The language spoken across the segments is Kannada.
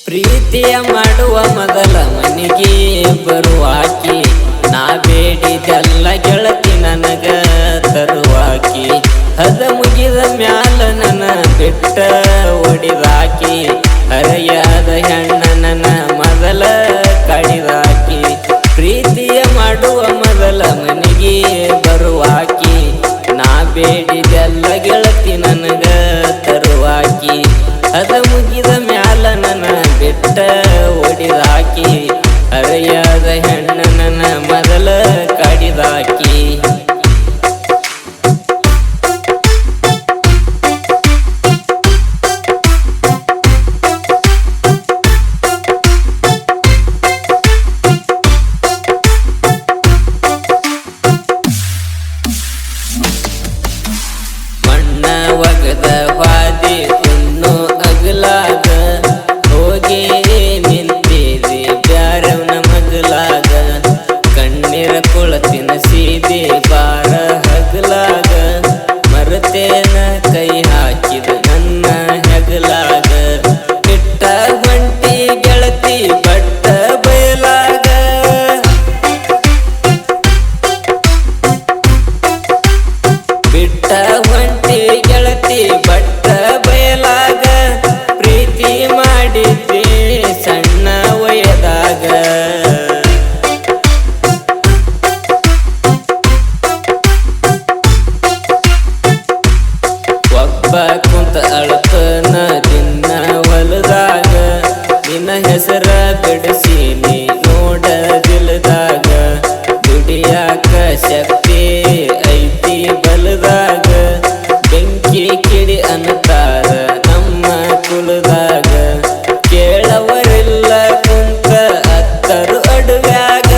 ಪ್ರೀತಿಯ ಮಾಡುವ ಮೊದಲ ಮನೆಗೆ ಬರುವಾಕಿ, ನಾ ಬೇಡಿದೆಲ್ಲ ಗೆಳತಿ ನನಗ ತರುವಾಕಿ. ಅದ ಮುಗಿದ ಮ್ಯಾಲ ನನ್ನ ಬಿಟ್ಟ ಒಡಿದಾಕಿ, ಹರೆಯಾದ ಹೆಣ್ಣ ನನ್ನ ಮೊದಲ ಕಡಿದಾಕಿ. ಪ್ರೀತಿಯ ಮಾಡುವ ಮೊದಲ ಮನೆಗೆ ಬರುವಾಕಿ, ನಾ ಬೇಡಿದೆಲ್ಲ ಗೆಳತಿ ನನಗ ತರುವಾಕಿ. ಅದ ಮುಗಿದ ಮ್ಯಾಲ ನನ್ನ ಬಿಟ್ಟ ಒಡಿದಾಕಿ, ಹರೆಯಾದ ಹೆಣ್ಣ ನನ್ನ ಮೊದಲ ಕಡಿದಾಕಿ. ಮಣ್ಣ ಒಗದ ವಾದಿ ಕುನ್ನು ಅಗಲಾಗ, ಹೋಗಿ ನಿಂತಿದೆ ಬ್ಯಾರವನ ಮಗಲಾಗ. ಕಣ್ಣೀರ ಕುಳತಿನ ಸೀದೆ ಬಾರ ಹಗಲಾಗ, ಮರತೇನ ಕೈ ಹಾಕಿದ ನನ್ನ ಹೆಗಲಾಗ. ಬಿಟ್ಟ ಹೊಂಟಿ ಗೆಳತಿ ಬಟ್ಟ ಬಯಲಾಗ, ಬಿಟ್ಟ ಹೊಂಟಿ ಗೆಳತಿ ಬಟ್ಟ ಬಯಲಾಗ. ಪ್ರೀತಿ ಮಾಡಿದ್ದೆ ಸಣ್ಣ ವಯದಾಗ, ಒಬ್ಬ ಕುಂತ ಅಳತನ ದಿನ ಹೊಲದಾಗ. ನಿನ್ನ ಹೆಸರ ಬಿಡಿಸೀನಿ ನೋಡ ದಿಲದಾಗ, ದುಡಿಯಾಕ ಶಕ್ತಿ ಐತಿ ಬಲದಾಗ. ಬೆಂಕಿ ಕಿಡಿ ಅನ್ನತಾರ ನಮ್ಮ ಕುಲದಾಗ, ಕೇಳವರಿಲ್ಲ ಕುಂತ ಅತ್ತರು ಅಡುವ್ಯಾಗ.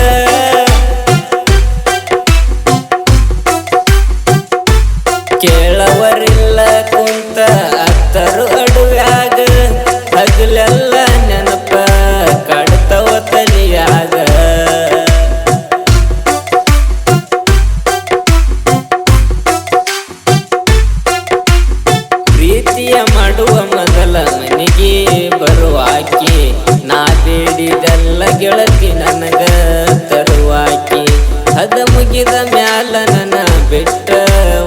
ಕೇಳವರಿಲ್ಲ ಕುಂತ ಅತ್ತರು ಅಡುವ್ಯಾಗ. ಹಗಲೆಲ್ಲ ನೆನಪ ಕಾಡ್ತವ ತಲಿಯಾಗ. ಪ್ರೀತಿಯ ಮಾಡುವ ಮೊದಲ ಮನೆಗೆ ಬರುವಾಕಿ, ನಾ ಬೇಡಿದೆಲ್ಲ ಗೆಳತಿ ನನಗ ತರುವಾಕಿ. ಅದ ಮುಗಿದ ಮ್ಯಾಲ ನನ್ನ ಬಿಟ್ಟ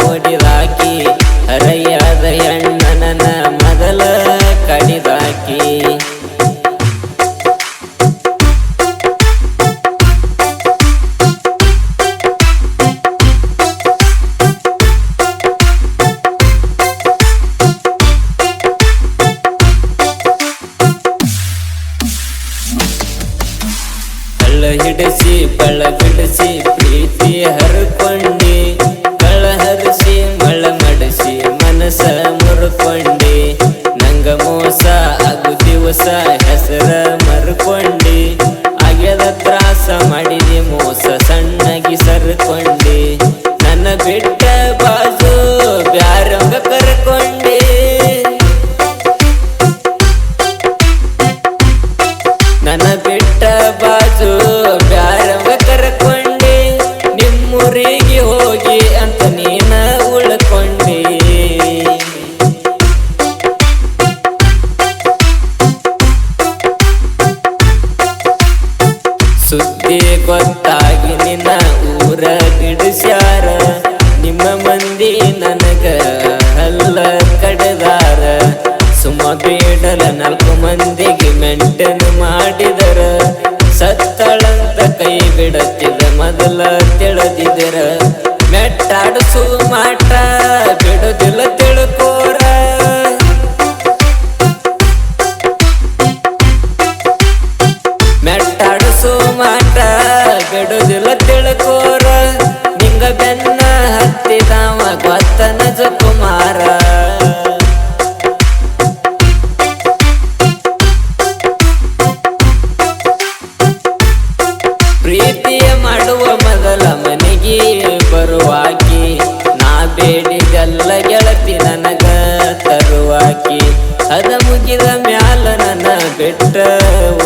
ಒಡಿದಾಕಿ, ಹರೆಯಾದ ಹೆಣ್ಣ ನನ್ನ ಮೊದಲ ಕಡಿದಾಕಿ. ಕಳ್ಳ ಹಿಡಿಸಿ ಬಳ ಬಿಡಿಸಿ ಪ್ರೀತಿ ಹರ್ಕೊಂಡಿ, ಕಳ ಹರಿಸಿ ಮಳ ಮಡಿಸಿ ಮನಸ ಮುರ್ಕೊಂಡಿ. ನಂಗ ಮೋಸ ಆಗು ದಿವಸ ಹೆಸರ ಮರ್ಕೊಂಡಿ, ಆಗ್ಯದ ತ್ರಾಸ ಮಾಡಿದಿ ಮೋಸ ಸಣ್ಣಗಿ ಸರ್ಕೊಂಡಿ. ನನ್ನ ಬಿಟ್ಟ ಬಾಜು ಬ್ಯಾರಂಗ ಕರ್ಕೊಂಡಿ, ನನ್ನ ಬಿಟ್ಟ ಬಾಜು ಬ್ಯಾರಂಗ ಕರ್ಕೊಂಡಿ. ನಿಮ್ಮೂರಿಗೆ ಹೋಗಿ ಅಂತ ನೀನ ಉಳ್ಕೊಂಡಿ. ಸುದ್ದಿ ಗೊತ್ತಾಗಿ ನಿನ್ನ ಊರ ಬಿಡಿಸ್ಯಾರ, ನಿಮ್ಮ ಮಂದಿ ನನಗ ಹಲ್ಲ ಕಡದಾರ. ಸುಮ ಬೇಡಲ 4 ಮಂದಿಗೆ ಮೆಂಟನ್ ಮಾಡಿದರ, ಸತ್ತಳಂತ ಕೈ ಬಿಡತ್ತಿದ ಮೊದಲ ತಿಳಿದಿದರ. ಮೆಟ್ಟಾಡಿಸು ಮಾಟ ಬಿಡುದಿಲ್ಲ ತಿಳ್ಕೋರ, ಮೆಟ್ಟಾಡಿಸು ಮಾಟ ಬಿಡುದಿಲ್ಲ ತಿಳ್ಕೋರ. ನಿಂಗ ಬೆನ್ನ ಹತ್ತಿದವ ಗೊತ್ತನ ಜಕುಮಾರ. ಪ್ರೀತಿಯ ಮಾಡುವ ಮೊದಲ ಮನೆಗೆ ಬರುವಾಕಿ, ನಾ ಬೇಡಿದೆಲ್ಲ ಗೆಳತಿ ನನಗ ತರುವಾಕಿ. ಅದ ಮುಗಿದ ಮ್ಯಾಲ ನನ್ನ ಬಿಟ್ಟ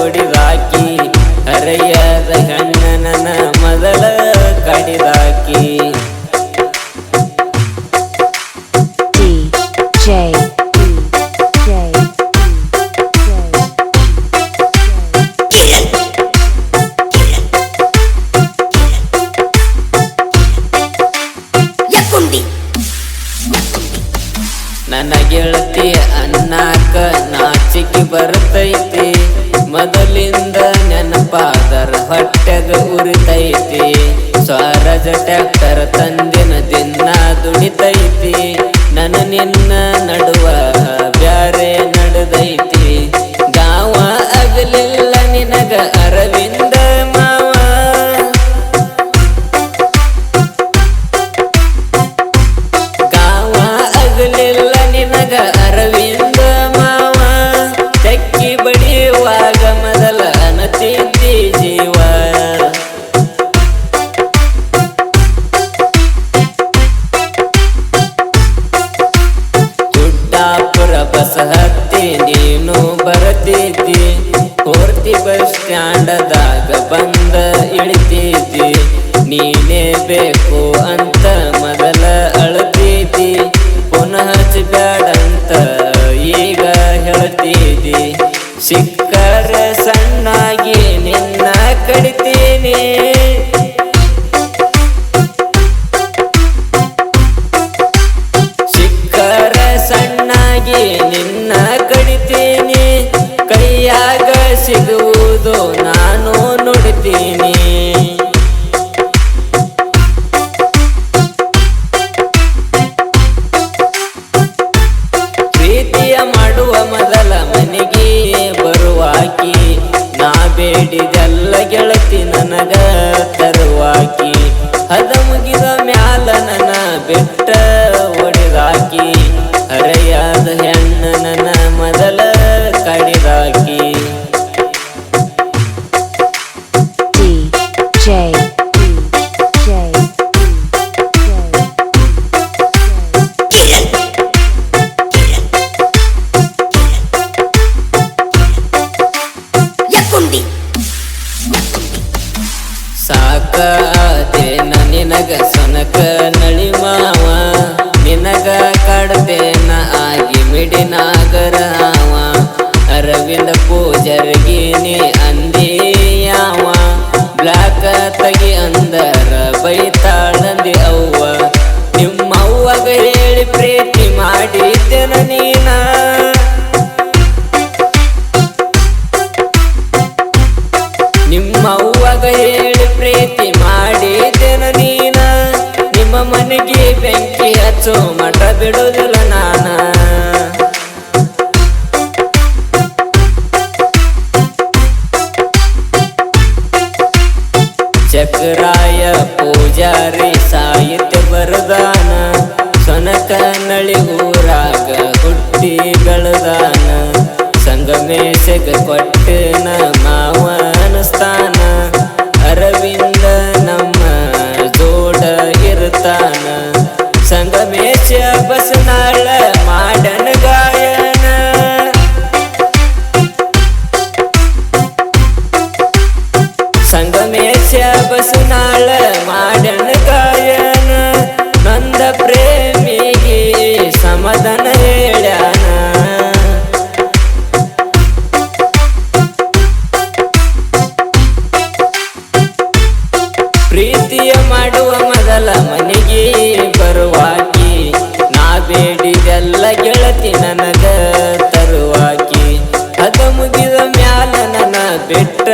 ಒಡಿದಾಕಿ, ಹರೆಯಾದ ಹೆಣ್ಣ ನನ್ನ ಮೊದಲ ಕಡಿದಾಕಿ. DJ ಗೆಳತಿ ಅನ್ನಾಕ ನಾಚಿಕೆ ಬರ್ತೈತಿ ಮೊದಲಿಂದ ನೆನಪಾದರ ಹೊಟ್ಟೆಗ ಉರಿತೈತಿ ಸ್ವರಾಜ ಟ್ರ್ಯಾಕ್ಟರ್ ತಂದಿನ ದಿನ ದುಡಿತೈತಿ ನನ್ನ ನಿನ್ನ ನಡುವ ಬ್ಯಾರೆ ನಡೆದೈತಿ ಗಾವ ಆಗಲಿಲ್ಲ ನಿನಗ ಅರವಿಂದ ಮಾವ ಗಾವ ಆಗಲಿಲ್ಲ ನಿನಗ ಅರವಿಂದ ಮಾವ ತೆಕ್ಕಿ ಬಡಿಯುವಾಗ ಮೊದಲ ಅನತಿದ್ದಿ ಜೀವ ಗುಡ್ಡಾಪುರ ಬಸ್ ಹತ್ತಿ ನೀನು ಬರತಿದ್ದಿ ಪೂರ್ತಿ ಬಸ್ ಸ್ಟ್ಯಾಂಡದಾಗ ಬಂದ ಇಳಿತಿದ್ದಿ ನೀನೇ ಬೇಕು ಅಂತ ಮೊದಲ ಅಳತಿದ್ದಿ ಪುನಃ ಹಚ್ಚಬ್ಯಾಡಂತ ಈಗ ಹೇಳ್ತಿದ್ದಿ ಸಿಕ್ಕರ ಸಣ್ಣಾಗಿ ನಿನ್ನ ಕಡಿತೀನಿ ಸಿಕ್ಕರ ಸಣ್ಣಾಗಿ ನಿನ್ನ ಕಡಿತೀನಿ ಕೈಯಾಗ ಸಿಗುವುದು ನಾನು ನುಡಿತೀನಿ ಪ್ರೀತಿಯ ಮಾಡುವ ಮೊದಲ ಮನೆಗೆ ಬರುವಾಕಿ ನಾ ಬೇಡಿದೆಲ್ಲ ಗೆಳತಿ ನನಗ ತರುವಾಕಿ ಹದ ಮುಗಿದ ಮ್ಯಾಲ ನನ್ನ ಬಿಟ್ಟ ಒಡೆದಾಕಿ ಹರೆಯಾದ ಹೆಣ್ಣ ನನ್ನ ಮೊದಲ ಕಡಿದಾಕಿ ಸಾಕಾದೇನ ನಿನಗ ಸನಕ ನಳಿ ಮಾವ ನಿನಗ ಕಾಡ್ತೇನ ಆಗಿ ಮಿಡಿನಾಗರಾವ ಅರವಿಂದ ಪೂಜರ್ಗಿ ನೀ ಅಂದಿ ಯಾವ ಬ್ಲಾಕ ತಗಿ ಅಂದರ ಬೈತಾಳಂದಿ ಅವ್ವ ನಿಮ್ಮವ್ವಗ ಹೇಳಿ ಪ್ರೀತಿ ಮಾಡಿದ್ದೇನ ನೀನ ನಿಮ್ಮವ್ವಗ ಹೇಳಿ ಪ್ರೀತಿ ಮಾಡಿದ್ದೇನ ನೀನ ನಿಮ್ಮ ಮನೆಗೆ ಬೆಂಕಿ ಹಚ್ಚೋ ಮಠ ಬಿಡುವುದಿಲ್ಲ ನಾನ ಚಕ್ರಾಯ ಪೂಜಾರಿ ಸಾಹಿತ್ಯ ಬರದಾನ ಸೊನಕ ನಳಿ ಊರಾಗ ಹುಟ್ಟಿ ಬೆಳದಾನ ಸಂಗಮೇಶಗ ಕೊಟ್ಟನ ಮಾವನ ಸ್ಥಾನ ಅರವಿಂದ ನಮ್ಮ ಜೋಡ ಇರ್ತಾನ ಸಂಗಮೇಶ ಬಸನಾಳ ಮಾಡನ ಗಾಯನ ಸಂಗಮೇಶ ಬಸನಾಳ ಮಾಡನ ಗಾಯನ ನಂದ ಪ್ರೇಮಿಗೆ ಸಮಾಧಾನ ಹೇಳ್ಯಾನ ಪ್ರೀತಿಯ ಮಾಡುವ ಮೊದಲ ಮನೆಗೆ ಬರುವಾಕಿ ನಾ ಬೇಡಿದೆಲ್ಲ ಗೆಳತಿ ನನಗ ತರುವಾಕಿ ಅದ ಮುಗಿದ ಮ್ಯಾಲ ನನ್ನ ಬಿಟ್ಟ